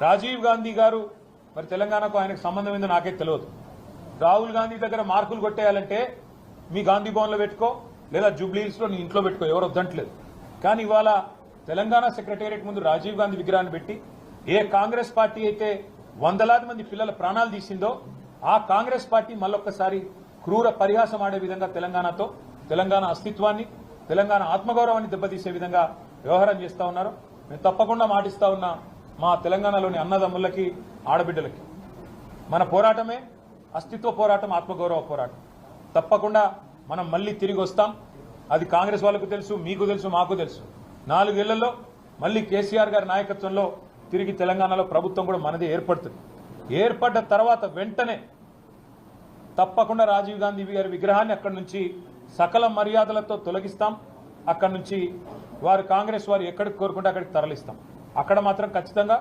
రాజీవ్ గాంధీ గారు మరి తెలంగాణకు ఆయనకు సంబంధం ఏందో నాకే తెలియదు. రాహుల్ గాంధీ దగ్గర మార్కులు కొట్టేయాలంటే మీ గాంధీ భవన్లో పెట్టుకో, లేదా జూబ్లీహిల్స్లో నీ ఇంట్లో పెట్టుకో, ఎవరు వద్దంటలేదు. కానీ ఇవాళ తెలంగాణ సెక్రటేరియట్ ముందు రాజీవ్ గాంధీ విగ్రహాన్ని పెట్టి ఏ కాంగ్రెస్ పార్టీ అయితే వందలాది మంది పిల్లల ప్రాణాలు తీసిందో ఆ కాంగ్రెస్ పార్టీ మళ్ళొక్కసారి క్రూర పరిహాసం ఆడే విధంగా తెలంగాణతో, తెలంగాణ అస్తిత్వాన్ని, తెలంగాణ ఆత్మగౌరవాన్ని దెబ్బతీసే విధంగా వ్యవహారం చేస్తా ఉన్నారు. మేము తప్పకుండా మాటిస్తా ఉన్నా మా తెలంగాణలోని అన్నదమ్ములకి, ఆడబిడ్డలకి, మన పోరాటమే అస్తిత్వ పోరాటం, ఆత్మగౌరవ పోరాటం. తప్పకుండా మనం మళ్ళీ తిరిగి వస్తాం. అది కాంగ్రెస్ వాళ్ళకు తెలుసు, మీకు తెలుసు, మాకు తెలుసు. 4 ఏళ్లలో మళ్ళీ కేసీఆర్ గారి నాయకత్వంలో తిరిగి తెలంగాణలో ప్రభుత్వం కూడా మనదే ఏర్పడుతుంది. ఏర్పడ్డ తర్వాత వెంటనే తప్పకుండా రాజీవ్ గాంధీ గారి విగ్రహాన్ని అక్కడి నుంచి సకల మర్యాదలతో తొలగిస్తాం. అక్కడి నుంచి వారు కాంగ్రెస్ వారు ఎక్కడికి కోరుకుంటే అక్కడికి తరలిస్తాం. అక్కడ మాత్రం ఖచ్చితంగా